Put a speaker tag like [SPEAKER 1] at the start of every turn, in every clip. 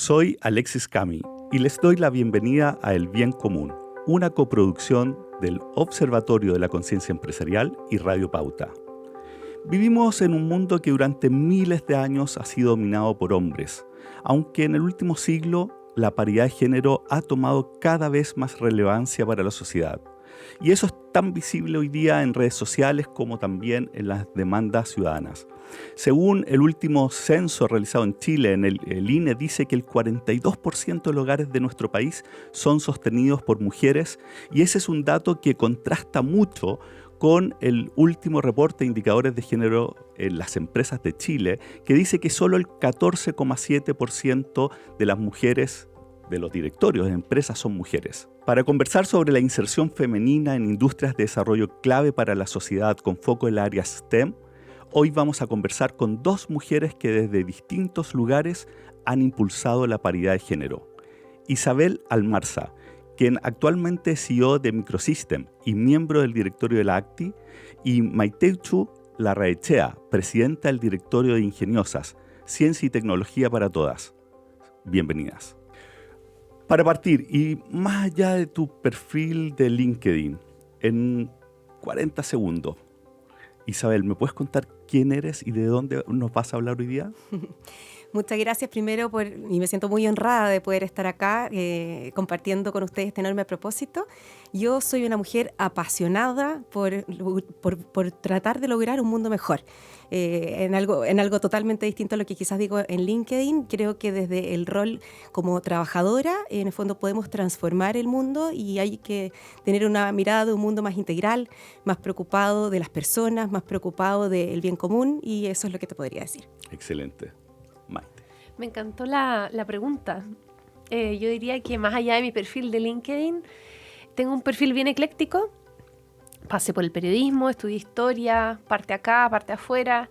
[SPEAKER 1] Soy Alexis Cami y les doy la bienvenida a El Bien Común, una coproducción del Observatorio de la Conciencia Empresarial y Radio Pauta. Vivimos en un mundo que durante miles de años ha sido dominado por hombres, aunque en el último siglo la paridad de género ha tomado cada vez más relevancia para la sociedad. Y eso es tan visible hoy día en redes sociales como también en las demandas ciudadanas. Según el último censo realizado en Chile, el INE dice que el 42% de los hogares de nuestro país son sostenidos por mujeres, y ese es un dato que contrasta mucho con el último reporte de indicadores de género en las empresas de Chile, que dice que solo el 14,7% de las mujeres de los directorios de empresas son mujeres. Para conversar sobre la inserción femenina en industrias de desarrollo clave para la sociedad con foco en el área STEM, hoy vamos a conversar con dos mujeres que desde distintos lugares han impulsado la paridad de género. Isabel Almarza, quien actualmente es CEO de Microsystem y miembro del directorio de la ACTI, y Maiteichu Larraechea, presidenta del directorio de Ingeniosas, Ciencia y Tecnología para Todas. Bienvenidas. Para partir, y más allá de tu perfil de LinkedIn, en 40 segundos, Isabel, ¿me puedes contar quién eres y de dónde nos vas a hablar hoy día?
[SPEAKER 2] Muchas gracias primero y me siento muy honrada de poder estar acá compartiendo con ustedes este enorme propósito. Yo soy una mujer apasionada por tratar de lograr un mundo mejor. En algo totalmente distinto a lo que quizás digo en LinkedIn. Creo que desde el rol como trabajadora, en el fondo podemos transformar el mundo y hay que tener una mirada de un mundo más integral, más preocupado de las personas, más preocupado del bien común, y eso es lo que te podría decir.
[SPEAKER 1] Excelente.
[SPEAKER 3] Me encantó la pregunta. Yo diría que más allá de mi perfil de LinkedIn, tengo un perfil bien ecléctico. Pasé por el periodismo, estudié historia, parte acá, parte afuera.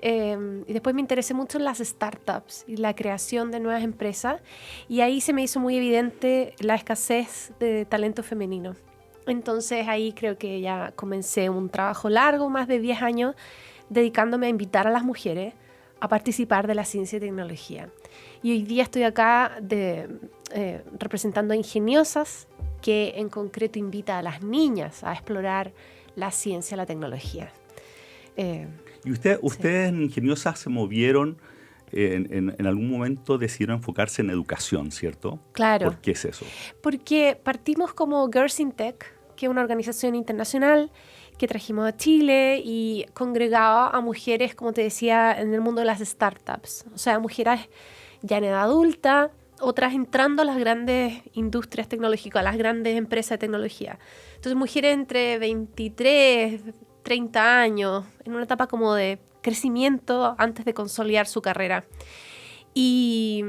[SPEAKER 3] Y después me interesé mucho en las startups y la creación de nuevas empresas. Y ahí se me hizo muy evidente la escasez de talento femenino. Entonces ahí creo que ya comencé un trabajo largo, más de 10 años, dedicándome a invitar a las mujeres a participar de la ciencia y tecnología. Y hoy día estoy acá representando a Ingeniosas, que en concreto invita a las niñas a explorar la ciencia y la tecnología.
[SPEAKER 1] ¿Y ustedes en Ingeniosas se movieron, en algún momento decidieron enfocarse en educación, ¿cierto?
[SPEAKER 3] Claro.
[SPEAKER 1] ¿Por qué es eso?
[SPEAKER 3] Porque partimos como Girls in Tech, que es una organización internacional que trajimos a Chile y congregaba a mujeres, como te decía, en el mundo de las startups. O sea, mujeres ya en edad adulta, otras entrando a las grandes industrias tecnológicas, a las grandes empresas de tecnología. Entonces, mujeres entre 23, 30 años, en una etapa como de crecimiento antes de consolidar su carrera. Y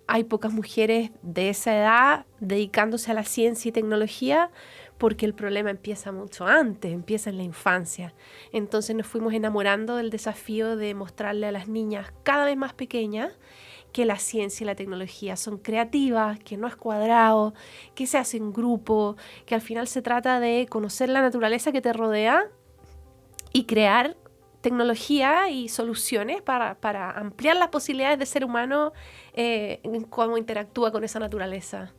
[SPEAKER 3] hay pocas mujeres de esa edad dedicándose a la ciencia y tecnología, porque el problema empieza mucho antes, empieza en la infancia. Entonces nos fuimos enamorando del desafío de mostrarle a las niñas cada vez más pequeñas que la ciencia y la tecnología son creativas, que no es cuadrado, que se hace en grupo, que al final se trata de conocer la naturaleza que te rodea y crear tecnología y soluciones para ampliar las posibilidades de ser humano en cómo interactúa con esa naturaleza.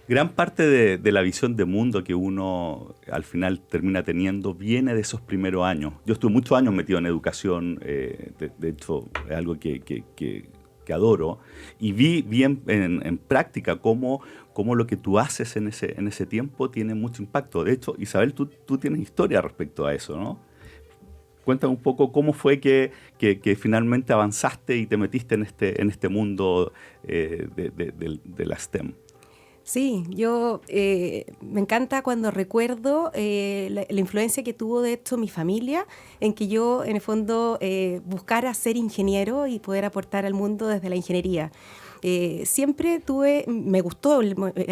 [SPEAKER 1] Gran parte de la visión de mundo que uno al final termina teniendo viene de esos primeros años. Yo estuve muchos años metido en educación, de hecho es algo que adoro, y vi bien en práctica cómo lo que tú haces en ese tiempo tiene mucho impacto. De hecho, Isabel, tú tienes historia respecto a eso, ¿no? Cuéntame un poco cómo fue que finalmente avanzaste y te metiste en este mundo de la STEM.
[SPEAKER 2] Sí, yo me encanta cuando recuerdo la influencia que tuvo de esto mi familia, en que yo en el fondo buscara ser ingeniero y poder aportar al mundo desde la ingeniería. Siempre me gustó,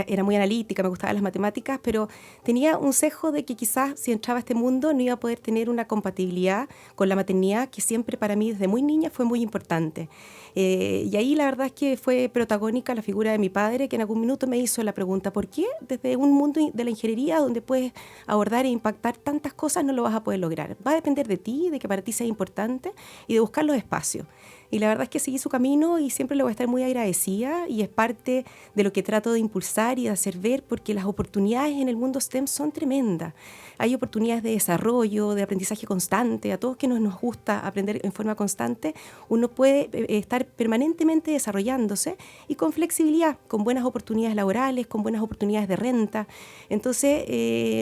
[SPEAKER 2] era muy analítica, me gustaban las matemáticas, pero tenía un sesgo de que quizás si entraba a este mundo no iba a poder tener una compatibilidad con la maternidad, que siempre para mí desde muy niña fue muy importante. Y ahí la verdad es que fue protagónica la figura de mi padre, que en algún minuto me hizo la pregunta: ¿por qué desde un mundo de la ingeniería donde puedes abordar e impactar tantas cosas no lo vas a poder lograr? Va a depender de ti, de que para ti sea importante y de buscar los espacios. y la verdad es que seguí su camino y siempre le voy a estar muy agradecida y es parte de lo que trato de impulsar y de hacer ver, porque las oportunidades en el mundo STEM son tremendas. Hay oportunidades de desarrollo, de aprendizaje constante. A todos que nos gusta aprender en forma constante, uno puede estar permanentemente desarrollándose y con flexibilidad, con buenas oportunidades laborales, con buenas oportunidades de renta. Entonces,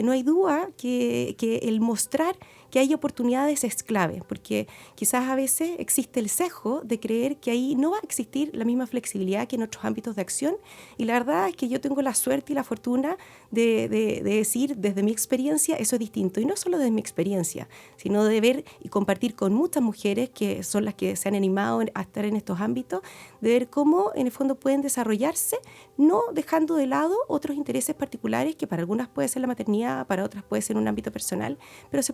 [SPEAKER 2] no hay duda que el mostrar que hay oportunidades es clave, porque quizás a veces existe el sesgo de creer que ahí no va a existir la misma flexibilidad que en otros ámbitos de acción, y la verdad es que yo tengo la suerte y la fortuna de decir desde mi experiencia eso es distinto, y no solo desde mi experiencia, sino de ver y compartir con muchas mujeres que son las que se han animado a estar en estos ámbitos, de ver cómo en el fondo pueden desarrollarse, no dejando de lado otros intereses particulares que para algunas puede ser la maternidad, para otras puede ser un ámbito personal, pero se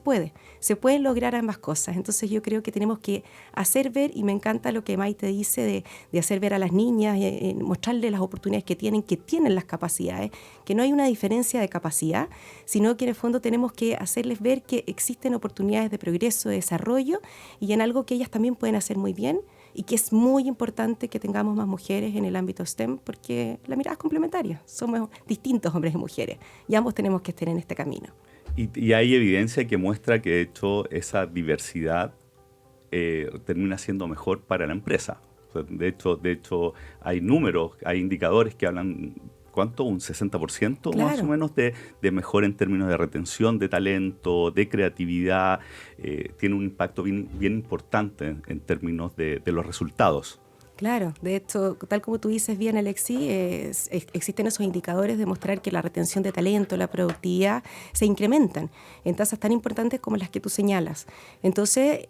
[SPEAKER 2] pueden lograr ambas cosas. Entonces yo creo que tenemos que hacer ver, y me encanta lo que Maite dice de hacer ver a las niñas, mostrarles las oportunidades que tienen las capacidades, que no hay una diferencia de capacidad, sino que en el fondo tenemos que hacerles ver que existen oportunidades de progreso, de desarrollo, y en algo que ellas también pueden hacer muy bien, y que es muy importante que tengamos más mujeres en el ámbito STEM, porque la mirada es complementaria, somos distintos hombres y mujeres, y ambos tenemos que estar en este camino.
[SPEAKER 1] Y hay evidencia que muestra que de hecho esa diversidad termina siendo mejor para la empresa. O sea, de hecho hay números, hay indicadores que hablan, ¿cuánto? Un 60%
[SPEAKER 2] claro,
[SPEAKER 1] más o menos de mejora en términos de retención de talento, de creatividad. Tiene un impacto bien importante en términos de los resultados.
[SPEAKER 2] Claro, de hecho, tal como tú dices bien, Alexi, existen esos indicadores de mostrar que la retención de talento, la productividad se incrementan en tasas tan importantes como las que tú señalas. Entonces,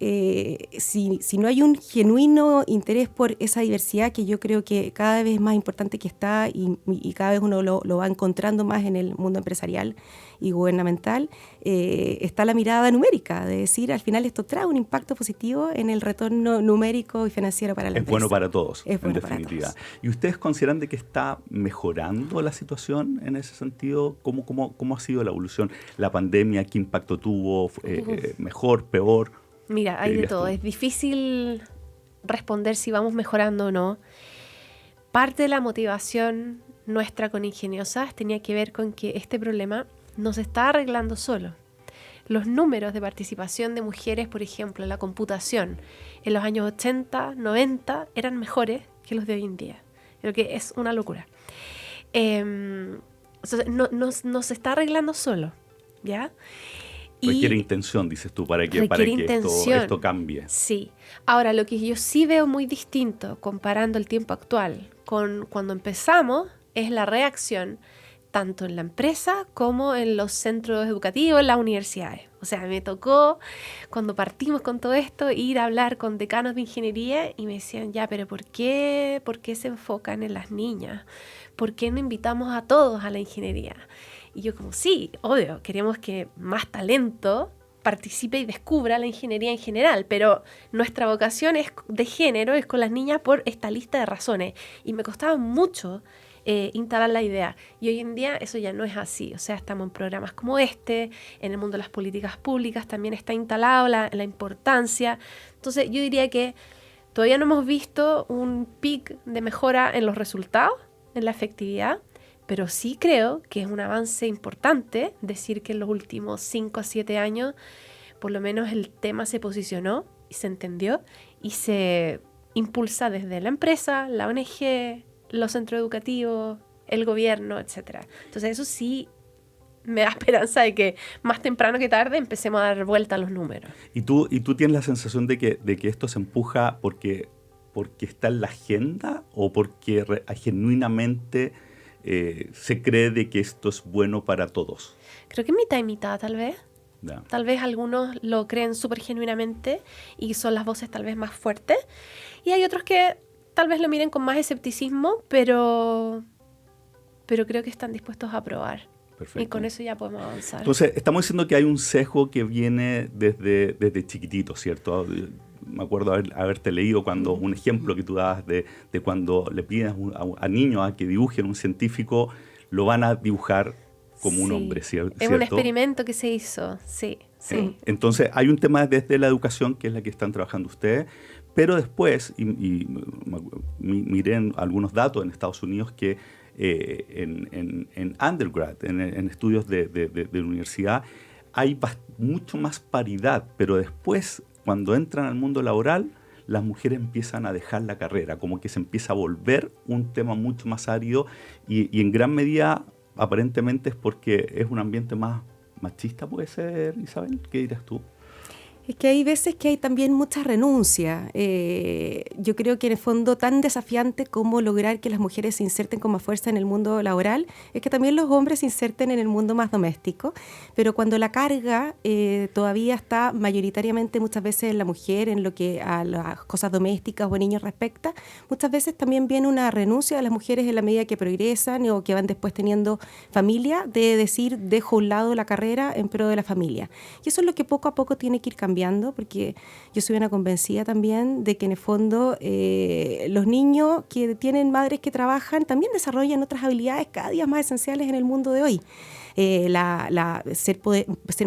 [SPEAKER 2] si no hay un genuino interés por esa diversidad, que yo creo que cada vez es más importante que está y cada vez uno lo va encontrando más en el mundo empresarial y gubernamental, está la mirada numérica, de decir, al final esto trae un impacto positivo en el retorno numérico y financiero para la empresa.
[SPEAKER 1] Es bueno para todos,
[SPEAKER 2] en
[SPEAKER 1] definitiva. ¿Y ustedes consideran de que está mejorando la situación en ese sentido? ¿Cómo ha sido la evolución? ¿La pandemia qué impacto tuvo? ¿Mejor, peor?
[SPEAKER 3] Mira, hay de todo. Es difícil responder si vamos mejorando o no. Parte de la motivación nuestra con Ingeniosas tenía que ver con que este problema no se está arreglando solo. Los números de participación de mujeres, por ejemplo, en la computación, en los años 80, 90, eran mejores que los de hoy en día. Creo que es una locura. No se está arreglando solo, ¿ya?
[SPEAKER 1] Requiere intención, dices tú, para que esto cambie.
[SPEAKER 3] Sí. Ahora, lo que yo sí veo muy distinto, comparando el tiempo actual con cuando empezamos, es la reacción tanto en la empresa como en los centros educativos, en las universidades. O sea, me tocó, cuando partimos con todo esto, ir a hablar con decanos de ingeniería y me decían, ya, pero ¿por qué se enfocan en las niñas? ¿Por qué no invitamos a todos a la ingeniería? Y yo como, sí, obvio, queremos que más talento participe y descubra la ingeniería en general, pero nuestra vocación es de género, es con las niñas por esta lista de razones. Y me costaba mucho instalar la idea. Y hoy en día eso ya no es así. O sea, estamos en programas como este, en el mundo de las políticas públicas también está instalado la importancia. Entonces yo diría que todavía no hemos visto un pic de mejora en los resultados, en la efectividad, pero sí creo que es un avance importante decir que en los últimos 5 a 7 años por lo menos el tema se posicionó y se entendió y se impulsa desde la empresa, la ONG, los centros educativos, el gobierno, etc. Entonces eso sí me da esperanza de que más temprano que tarde empecemos a dar vuelta a los números.
[SPEAKER 1] ¿Y tú tienes la sensación de que esto se empuja porque está en la agenda o porque genuinamente se cree de que esto es bueno para todos?
[SPEAKER 3] Creo que mitad y mitad, tal vez.
[SPEAKER 1] Yeah.
[SPEAKER 3] Tal vez algunos lo creen súper genuinamente y son las voces tal vez más fuertes. Y hay otros que tal vez lo miren con más escepticismo, pero creo que están dispuestos a probar.
[SPEAKER 1] Perfecto.
[SPEAKER 3] Y con eso ya podemos avanzar.
[SPEAKER 1] Entonces, estamos diciendo que hay un sesgo que viene desde chiquitito, ¿cierto? Me acuerdo haberte leído un ejemplo que tú dabas de cuando le pides a niños a que dibujen un científico, lo van a dibujar como un hombre, ¿cierto?
[SPEAKER 3] Es un experimento que se hizo, sí.
[SPEAKER 1] Entonces, hay un tema desde la educación, que es la que están trabajando ustedes, Pero después, miré algunos datos en Estados Unidos que en undergrad, en estudios de universidad, hay mucho más paridad, pero después, cuando entran al mundo laboral, las mujeres empiezan a dejar la carrera, como que se empieza a volver un tema mucho más árido y en gran medida, aparentemente, es porque es un ambiente más machista, ¿puede ser, Isabel? ¿Qué dirás tú?
[SPEAKER 2] Es que hay veces que hay también mucha renuncia. Yo creo que en el fondo tan desafiante como lograr que las mujeres se inserten con más fuerza en el mundo laboral es que también los hombres se inserten en el mundo más doméstico. Pero cuando la carga todavía está mayoritariamente muchas veces en la mujer, en lo que a las cosas domésticas o niños respecta, muchas veces también viene una renuncia de las mujeres en la medida que progresan o que van después teniendo familia, de decir, dejo a un lado la carrera en pro de la familia. Y eso es lo que poco a poco tiene que ir cambiando, porque yo soy una convencida también de que en el fondo los niños que tienen madres que trabajan también desarrollan otras habilidades cada día más esenciales en el mundo de hoy. Ser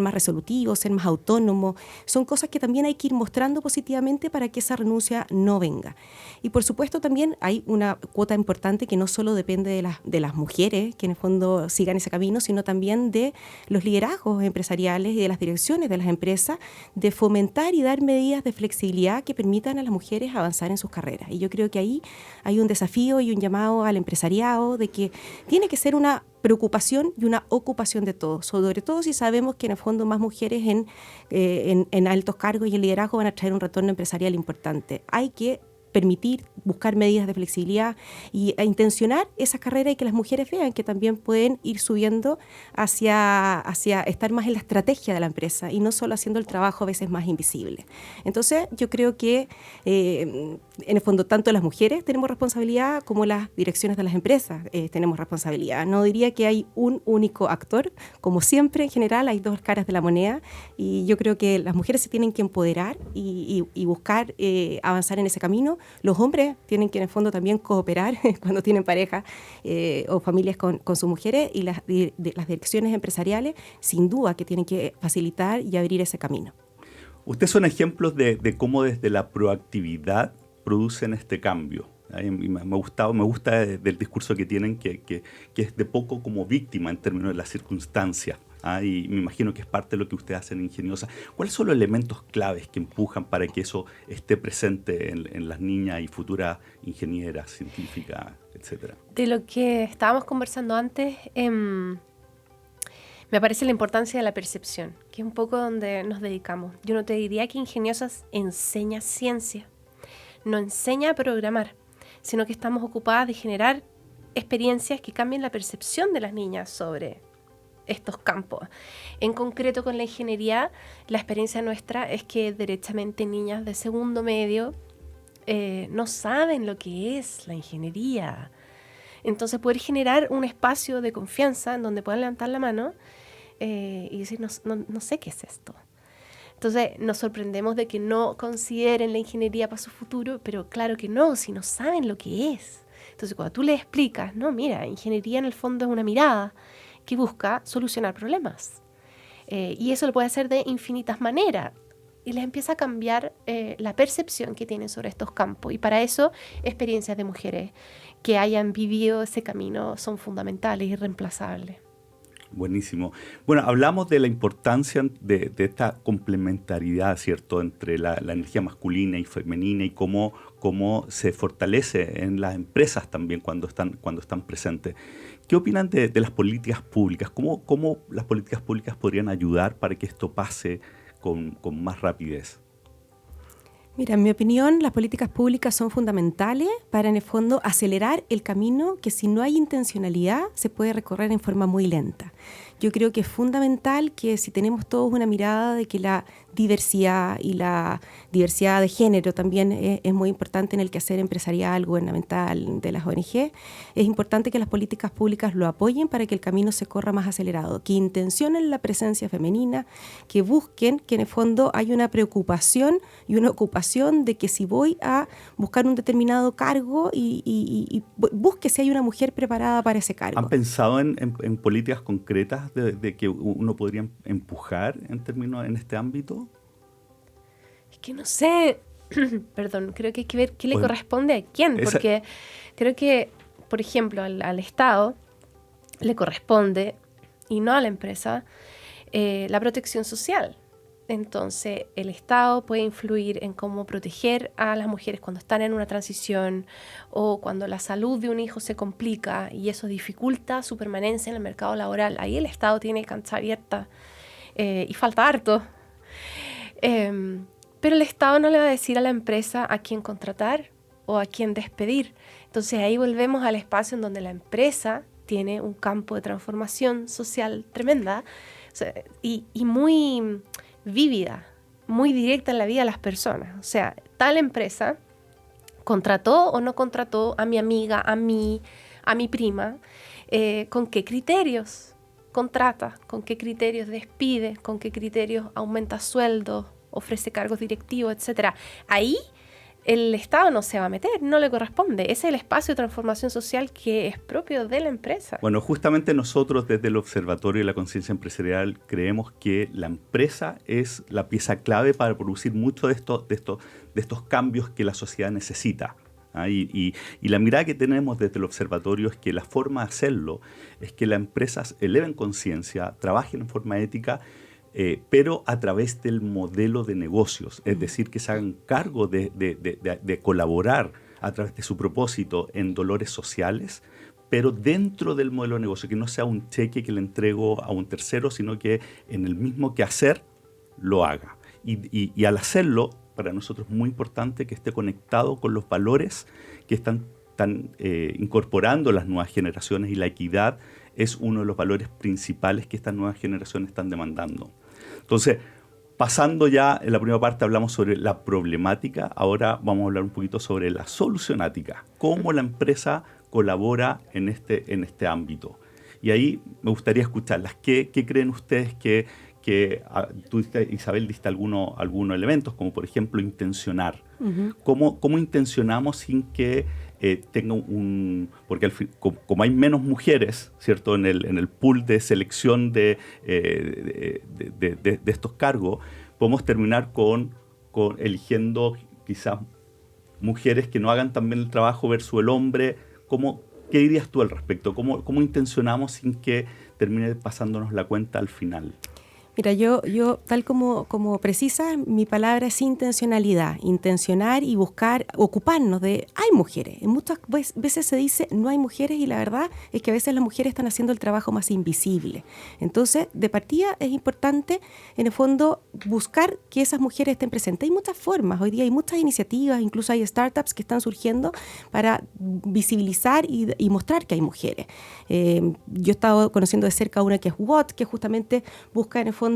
[SPEAKER 2] más resolutivo, ser más autónomo, son cosas que también hay que ir mostrando positivamente para que esa renuncia no venga. Y por supuesto también hay una cuota importante que no solo depende de las mujeres, que en el fondo sigan ese camino, sino también de los liderazgos empresariales y de las direcciones de las empresas, de fomentar y dar medidas de flexibilidad que permitan a las mujeres avanzar en sus carreras. Y yo creo que ahí hay un desafío y un llamado al empresariado de que tiene que ser una preocupación y una ocupación de todos, sobre todo si sabemos que en el fondo más mujeres en altos cargos y en liderazgo van a traer un retorno empresarial importante. Hay que permitir, buscar medidas de flexibilidad e intencionar esa carrera y que las mujeres vean que también pueden ir subiendo hacia estar más en la estrategia de la empresa y no solo haciendo el trabajo a veces más invisible. Entonces yo creo que en el fondo tanto las mujeres tenemos responsabilidad como las direcciones de las empresas tenemos responsabilidad. No diría que hay un único actor, como siempre en general hay dos caras de la moneda y yo creo que las mujeres se tienen que empoderar y buscar avanzar en ese camino. Los hombres tienen que en el fondo también cooperar cuando tienen pareja o familias con sus mujeres y las direcciones empresariales sin duda que tienen que facilitar y abrir ese camino.
[SPEAKER 1] Ustedes son ejemplos de cómo desde la proactividad producen este cambio. Me gusta del discurso que tienen que es de poco como víctima en términos de las circunstancias. Y me imagino que es parte de lo que ustedes hacen en Ingeniosa. ¿Cuáles son los elementos claves que empujan para que eso esté presente en las niñas y futuras ingenieras, científicas, etcétera?
[SPEAKER 3] De lo que estábamos conversando antes, me parece la importancia de la percepción, que es un poco donde nos dedicamos. Yo no te diría que Ingeniosas enseña ciencia, no enseña a programar, sino que estamos ocupadas de generar experiencias que cambien la percepción de las niñas sobre estos campos. En concreto con la ingeniería, la experiencia nuestra es que derechamente niñas de segundo medio no saben lo que es la ingeniería. Entonces poder generar un espacio de confianza en donde puedan levantar la mano y decir no sé qué es esto. Entonces nos sorprendemos de que no consideren la ingeniería para su futuro, pero claro que no, si no saben lo que es. Entonces cuando tú le explicas, no, mira, ingeniería en el fondo es una mirada que busca solucionar problemas. Y eso lo puede hacer de infinitas maneras. Y les empieza a cambiar la percepción que tienen sobre estos campos. Y para eso, experiencias de mujeres que hayan vivido ese camino son fundamentales y irreemplazables.
[SPEAKER 1] Buenísimo. Bueno, hablamos de la importancia de esta complementariedad, ¿cierto?, entre la energía masculina y femenina y cómo se fortalece en las empresas también cuando están presentes. ¿Qué opinan de las políticas públicas? ¿Cómo las políticas públicas podrían ayudar para que esto pase con más rapidez?
[SPEAKER 2] Mira, en mi opinión, las políticas públicas son fundamentales para, en el fondo, acelerar el camino que si no hay intencionalidad se puede recorrer en forma muy lenta. Yo creo que es fundamental que si tenemos todos una mirada de que la diversidad y la diversidad de género también es muy importante en el quehacer empresarial, gubernamental de las ONG, es importante que las políticas públicas lo apoyen para que el camino se corra más acelerado, que intencionen la presencia femenina, que busquen que en el fondo hay una preocupación y una ocupación de que si voy a buscar un determinado cargo y busque si hay una mujer preparada para ese cargo.
[SPEAKER 1] ¿Han pensado en políticas concretas de que uno podría empujar en este ámbito?
[SPEAKER 3] Es que no sé, perdón, creo que hay que ver qué le corresponde a quién, porque creo que, por ejemplo, al Estado le corresponde, y no a la empresa, la protección social. Entonces, el Estado puede influir en cómo proteger a las mujeres cuando están en una transición o cuando la salud de un hijo se complica y eso dificulta su permanencia en el mercado laboral. Ahí el Estado tiene cancha abierta y falta harto. Pero el Estado no le va a decir a la empresa a quién contratar o a quién despedir. Entonces, ahí volvemos al espacio en donde la empresa tiene un campo de transformación social tremenda, o sea, y muy vívida, muy directa en la vida de las personas. O sea, tal empresa contrató o no contrató a mi amiga, a mi prima, ¿con qué criterios contrata? ¿Con qué criterios despide? ¿Con qué criterios aumenta sueldos? Ofrece cargos directivos, etcétera. Ahí el Estado no se va a meter, no le corresponde. Ese es el espacio de transformación social que es propio de la empresa.
[SPEAKER 1] Bueno, justamente nosotros desde el Observatorio de la Conciencia Empresarial creemos que la empresa es la pieza clave para producir muchos de estos cambios que la sociedad necesita. Y la mirada que tenemos desde el observatorio es que la forma de hacerlo es que las empresas eleven conciencia, trabajen en forma ética, pero a través del modelo de negocios, es decir, que se hagan cargo de colaborar a través de su propósito en dolores sociales, pero dentro del modelo de negocio, que no sea un cheque que le entrego a un tercero, sino que en el mismo quehacer lo haga. Y al hacerlo, para nosotros es muy importante que esté conectado con los valores que están incorporando las nuevas generaciones, y la equidad es uno de los valores principales que estas nuevas generaciones están demandando. Entonces, pasando ya en la primera parte hablamos sobre la problemática, ahora vamos a hablar un poquito sobre la solucionática, cómo la empresa colabora en este ámbito. Y ahí me gustaría escucharlas. ¿Qué creen ustedes que tú, Isabel, diste algunos elementos, como por ejemplo intencionar? Uh-huh. ¿Cómo intencionamos sin que tenga porque como hay menos mujeres, ¿cierto?, en el pool de selección de estos cargos, podemos terminar con eligiendo quizás mujeres que no hagan también el trabajo versus el hombre? ¿Qué dirías tú al respecto? ¿Cómo intencionamos sin que termine pasándonos la cuenta al final?
[SPEAKER 2] Mira, yo tal como precisa, mi palabra es intencionalidad, intencionar y buscar, ocuparnos de, hay mujeres. Muchas veces se dice no hay mujeres, y la verdad es que a veces las mujeres están haciendo el trabajo más invisible. Entonces, de partida es importante, en el fondo, buscar que esas mujeres estén presentes. Hay muchas formas, hoy día hay muchas iniciativas, incluso hay startups que están surgiendo para visibilizar y mostrar que hay mujeres. Yo he estado conociendo de cerca una que es WOT, que justamente busca en el fondo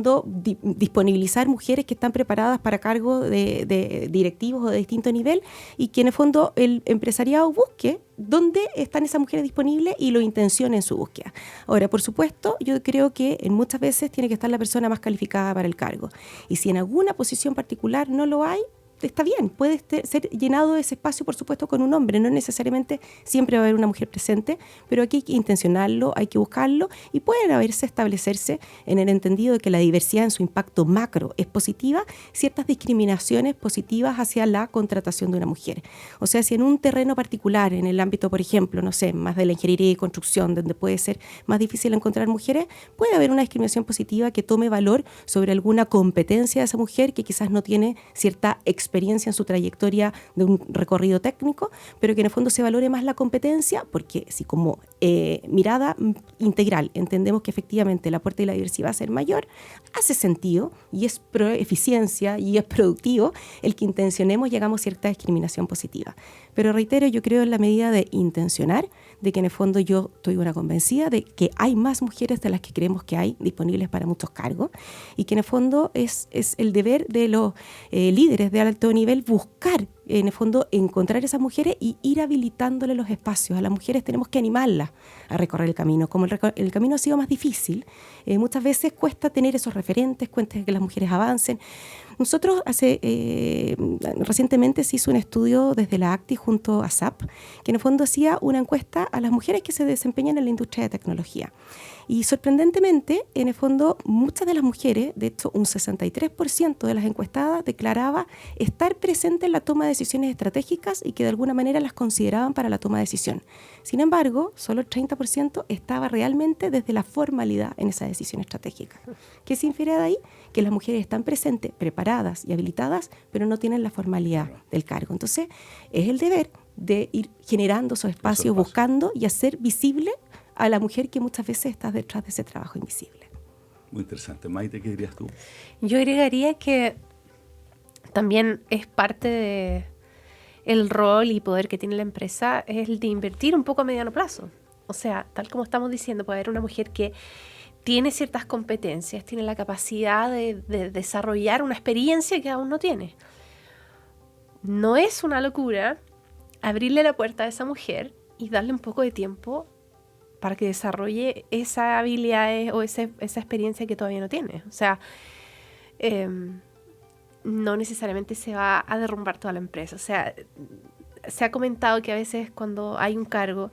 [SPEAKER 2] disponibilizar mujeres que están preparadas para cargos de directivos o de distinto nivel, y que en el fondo el empresariado busque dónde están esas mujeres disponibles y lo intencione en su búsqueda. Ahora, por supuesto, yo creo que muchas veces tiene que estar la persona más calificada para el cargo, y si en alguna posición particular no lo hay, está bien, puede ser llenado ese espacio, por supuesto, con un hombre. No necesariamente siempre va a haber una mujer presente, pero aquí hay que intencionarlo, hay que buscarlo, y pueden establecerse en el entendido de que la diversidad en su impacto macro es positiva, ciertas discriminaciones positivas hacia la contratación de una mujer. O sea, si en un terreno particular, en el ámbito, por ejemplo, no sé, más de la ingeniería y construcción, donde puede ser más difícil encontrar mujeres, puede haber una discriminación positiva que tome valor sobre alguna competencia de esa mujer que quizás no tiene cierta experiencia en su trayectoria de un recorrido técnico, pero que en el fondo se valore más la competencia, porque si como mirada integral entendemos que efectivamente el aporte de la diversidad va a ser mayor, hace sentido y es pro eficiencia y es productivo el que intencionemos y hagamos cierta discriminación positiva. Pero reitero, yo creo en la medida de intencionar, de que en el fondo yo estoy una convencida de que hay más mujeres de las que creemos que hay disponibles para muchos cargos, y que en el fondo es el deber de los líderes de alto nivel buscar en el fondo, encontrar esas mujeres y ir habilitándole los espacios. A las mujeres tenemos que animarlas a recorrer el camino. Como el camino ha sido más difícil, muchas veces cuesta tener esos referentes, cuesta que las mujeres avancen. Nosotros recientemente se hizo un estudio desde la ACTI junto a SAP, que en el fondo hacía una encuesta a las mujeres que se desempeñan en la industria de tecnología. Y sorprendentemente, en el fondo, muchas de las mujeres, de hecho un 63% de las encuestadas declaraba estar presente en la toma de decisiones estratégicas y que de alguna manera las consideraban para la toma de decisión. Sin embargo, solo el 30% estaba realmente desde la formalidad en esa decisión estratégica. ¿Qué se infiere de ahí? Que las mujeres están presentes, preparadas y habilitadas, pero no tienen la formalidad del cargo. Entonces, es el deber de ir generando esos espacios, buscando y hacer visible a la mujer que muchas veces está detrás de ese trabajo invisible.
[SPEAKER 1] Muy interesante. Maite, ¿qué dirías tú?
[SPEAKER 3] Yo agregaría que también es parte de el rol y poder que tiene la empresa es el de invertir un poco a mediano plazo. O sea, tal como estamos diciendo, puede haber una mujer que tiene ciertas competencias, tiene la capacidad de desarrollar una experiencia que aún no tiene. No es una locura abrirle la puerta a esa mujer y darle un poco de tiempo para que desarrolle esa habilidad o esa experiencia que todavía no tiene. O sea, no necesariamente se va a derrumbar toda la empresa. O sea, se ha comentado que a veces cuando hay un cargo,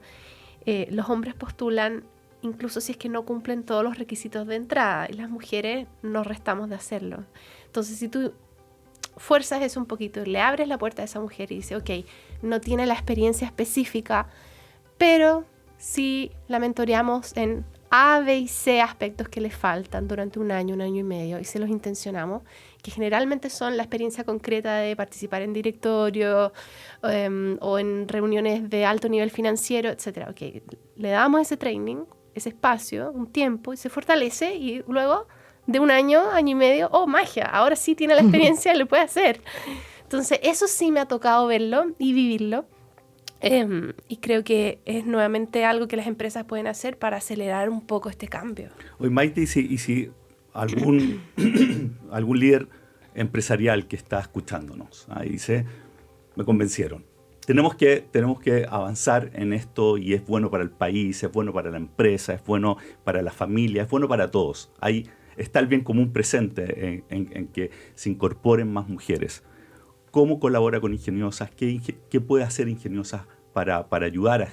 [SPEAKER 3] los hombres postulan incluso si es que no cumplen todos los requisitos de entrada, y las mujeres nos restamos de hacerlo. Entonces, si tú fuerzas eso un poquito, le abres la puerta a esa mujer y dices, ok, no tiene la experiencia específica, pero sí la mentoreamos en A, B y C aspectos que le faltan durante un año y medio, y se los intencionamos, que generalmente son la experiencia concreta de participar en directorio o en reuniones de alto nivel financiero, etc. Okay, le damos ese training, ese espacio, un tiempo, y se fortalece, y luego de un año y medio, ¡oh, magia! Ahora sí tiene la experiencia y lo puede hacer. Entonces, eso sí me ha tocado verlo y vivirlo. Y creo que es nuevamente algo que las empresas pueden hacer para acelerar un poco este cambio.
[SPEAKER 1] Oye, Maite, ¿y si algún líder empresarial que está escuchándonos y dice, me convencieron, tenemos que avanzar en esto y es bueno para el país, es bueno para la empresa, es bueno para la familia, es bueno para todos? Ahí está el bien común presente en que se incorporen más mujeres. ¿Cómo colabora con Ingeniosas? ¿Qué puede hacer Ingeniosas para ayudar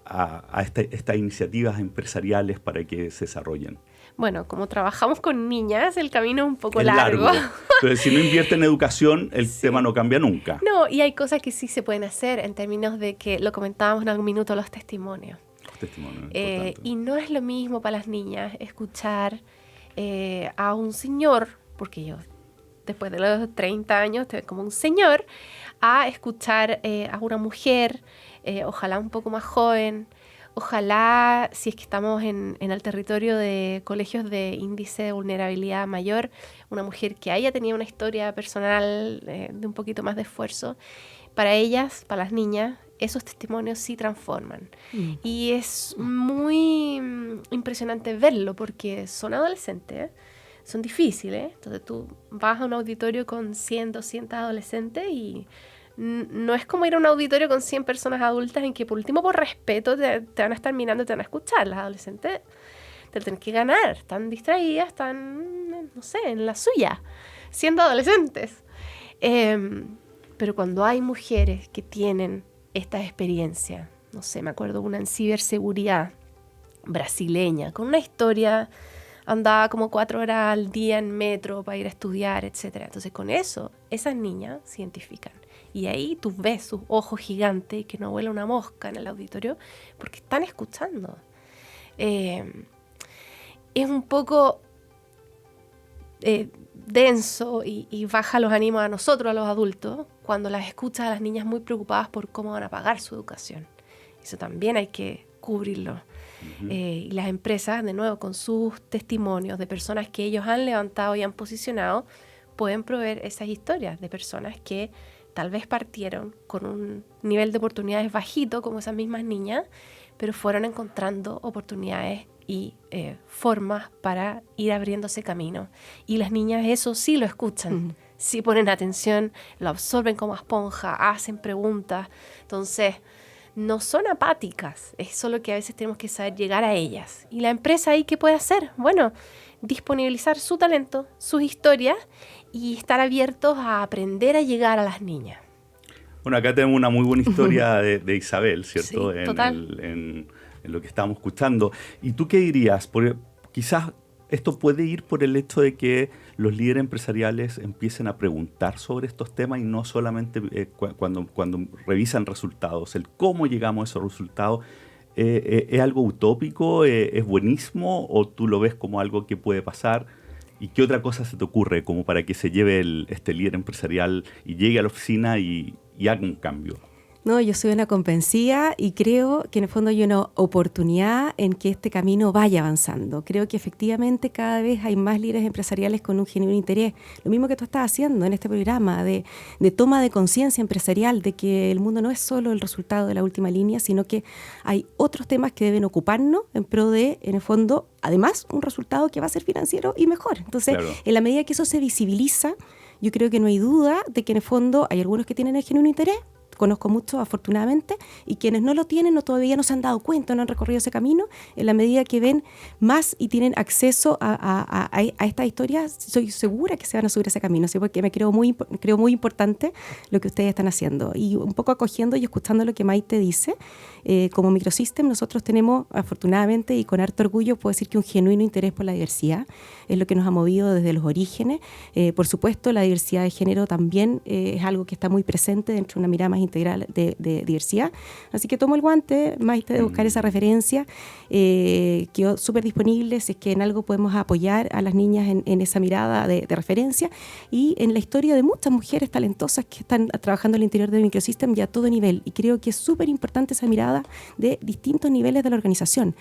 [SPEAKER 1] a estas iniciativas empresariales para que se desarrollen?
[SPEAKER 3] Bueno, como trabajamos con niñas, el camino es un poco largo.
[SPEAKER 1] Pero si no invierte en educación, el tema no cambia nunca.
[SPEAKER 3] No, y hay cosas que sí se pueden hacer en términos de que, lo comentábamos en algún minuto, los testimonios. Y no es lo mismo para las niñas escuchar a un señor, porque yo después de los 30 años te ves como un señor, a escuchar a una mujer, ojalá un poco más joven, ojalá, si es que estamos en el territorio de colegios de índice de vulnerabilidad mayor, una mujer que haya tenido una historia personal de un poquito más de esfuerzo. Para ellas, para las niñas, esos testimonios sí transforman. Y es muy impresionante verlo, porque son adolescentes, son difíciles. Entonces tú vas a un auditorio con 100, 200 adolescentes y no es como ir a un auditorio con 100 personas adultas en que por último, por respeto, te van a estar mirando, te van a escuchar. Las adolescentes te tienen que ganar, están distraídas, están, no sé, en la suya, siendo adolescentes. Pero cuando hay mujeres que tienen esta experiencia, no sé, me acuerdo una en ciberseguridad brasileña, con una historia, andaba como 4 horas al día en metro para ir a estudiar, etc. Entonces con eso, esas niñas se identifican. Y ahí tú ves sus ojos gigantes y que no vuela una mosca en el auditorio porque están escuchando. Es un poco denso y baja los ánimos a nosotros, a los adultos, cuando las escuchas a las niñas muy preocupadas por cómo van a pagar su educación. Eso también hay que cubrirlo. Y las empresas, de nuevo, con sus testimonios de personas que ellos han levantado y han posicionado, pueden proveer esas historias de personas que tal vez partieron con un nivel de oportunidades bajito, como esas mismas niñas, pero fueron encontrando oportunidades y formas para ir abriéndose camino. Y las niñas eso sí lo escuchan. si ponen atención, lo absorben como esponja, hacen preguntas. Entonces, no son apáticas, es solo que a veces tenemos que saber llegar a ellas. ¿Y la empresa ahí qué puede hacer? Bueno, disponibilizar su talento, sus historias y estar abiertos a aprender a llegar a las niñas.
[SPEAKER 1] Bueno, acá tenemos una muy buena historia de Isabel, ¿cierto?
[SPEAKER 3] Sí, total.
[SPEAKER 1] En lo que estábamos escuchando. ¿Y tú qué dirías? Porque quizás esto puede ir por el hecho de que los líderes empresariales empiecen a preguntar sobre estos temas y no solamente cuando revisan resultados, el cómo llegamos a esos resultados. ¿Es algo utópico? ¿Es buenísimo? ¿O tú lo ves como algo que puede pasar? ¿Y qué otra cosa se te ocurre como para que se lleve este líder empresarial y llegue a la oficina y haga un cambio?
[SPEAKER 2] No, yo soy una convencida y creo que en el fondo hay una oportunidad en que este camino vaya avanzando. Creo que efectivamente cada vez hay más líderes empresariales con un genuino interés. Lo mismo que tú estás haciendo en este programa de toma de conciencia empresarial, de que el mundo no es solo el resultado de la última línea, sino que hay otros temas que deben ocuparnos en pro de, en el fondo, además, un resultado que va a ser financiero y mejor. Entonces, claro, en la medida que eso se visibiliza, yo creo que no hay duda de que en el fondo hay algunos que tienen el genuino interés. Conozco muchos, afortunadamente, y quienes no lo tienen o todavía no se han dado cuenta, no han recorrido ese camino. En la medida que ven más y tienen acceso a esta historia, soy segura que se van a subir a ese camino, ¿sí? Porque creo muy importante lo que ustedes están haciendo. Y un poco acogiendo y escuchando lo que Maite dice, como Microsystem nosotros tenemos, afortunadamente y con harto orgullo, puedo decir que un genuino interés por la diversidad. Es lo que nos ha movido desde los orígenes. Por supuesto, la diversidad de género también es algo que está muy presente dentro de una mirada más integral de diversidad. Así que tomo el guante, Maite, de buscar esa referencia. Quedó súper disponible si es que en algo podemos apoyar a las niñas en esa mirada de referencia y en la historia de muchas mujeres talentosas que están trabajando al interior de Microsystem y a todo nivel. Y creo que es súper importante esa mirada de distintos niveles de la organización.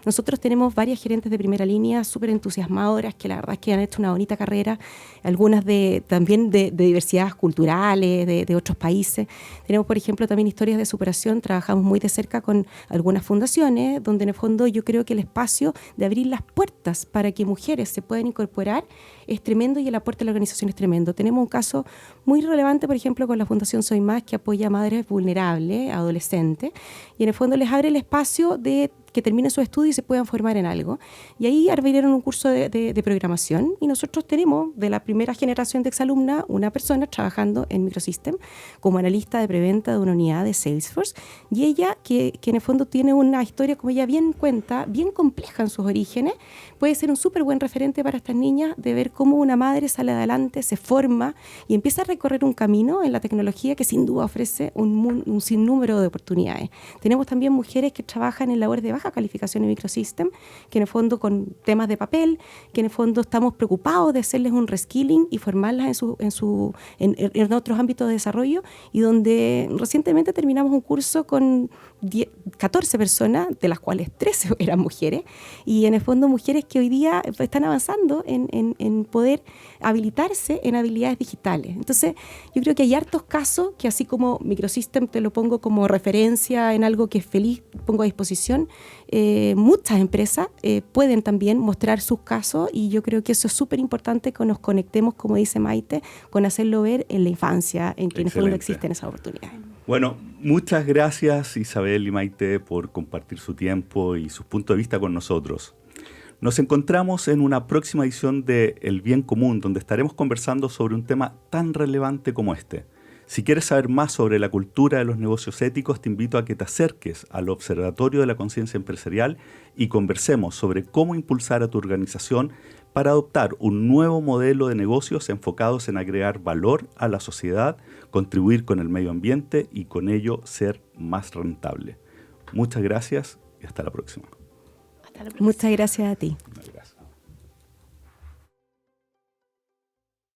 [SPEAKER 2] Nosotros tenemos varias gerentes de primera línea súper entusiasmadoras que la verdad es que han hecho una bonita carrera, algunas también de diversidades culturales, de otros países. Tenemos, por ejemplo, también historias de superación. Trabajamos muy de cerca con algunas fundaciones donde en el fondo yo creo que el espacio de abrir las puertas para que mujeres se puedan incorporar es tremendo y el aporte de la organización es tremendo. Tenemos un caso muy relevante, por ejemplo, con la Fundación Soy Más, que apoya a madres vulnerables, adolescentes, y en el fondo les abre el espacio de que terminen su estudio y se puedan formar en algo. Y ahí abrieron un curso de programación y nosotros tenemos de la primera generación de exalumna una persona trabajando en Microsystem como analista de preventa de una unidad de Salesforce y ella que en el fondo tiene una historia, como ella bien cuenta, bien compleja en sus orígenes, puede ser un súper buen referente para estas niñas de ver cómo una madre sale adelante, se forma y empieza a recorrer un camino en la tecnología que sin duda ofrece un sinnúmero de oportunidades. Tenemos también mujeres que trabajan en labores de baja calificación en Microsystem, que en el fondo con temas de papel, que en el fondo estamos preocupados de hacerles un reskilling y formarlas en otros ámbitos de desarrollo y donde recientemente terminamos un curso con 14 personas, de las cuales 13 eran mujeres, y en el fondo mujeres que hoy día están avanzando en poder habilitarse en habilidades digitales. Entonces, yo creo que hay hartos casos que así como Microsystem te lo pongo como referencia en algo que es feliz, pongo a disposición, muchas empresas pueden también mostrar sus casos y yo creo que eso es súper importante que nos conectemos, como dice Maite, con hacerlo ver en la infancia, en que en el fondo existen esas oportunidades.
[SPEAKER 1] Bueno, muchas gracias Isabel y Maite por compartir su tiempo y sus puntos de vista con nosotros. Nos encontramos en una próxima edición de El Bien Común, donde estaremos conversando sobre un tema tan relevante como este. Si quieres saber más sobre la cultura de los negocios éticos, te invito a que te acerques al Observatorio de la Conciencia Empresarial y conversemos sobre cómo impulsar a tu organización para adoptar un nuevo modelo de negocios enfocados en agregar valor a la sociedad, contribuir con el medio ambiente y con ello ser más rentable. Muchas gracias y hasta la próxima.
[SPEAKER 2] Muchas gracias a ti.
[SPEAKER 1] Gracias.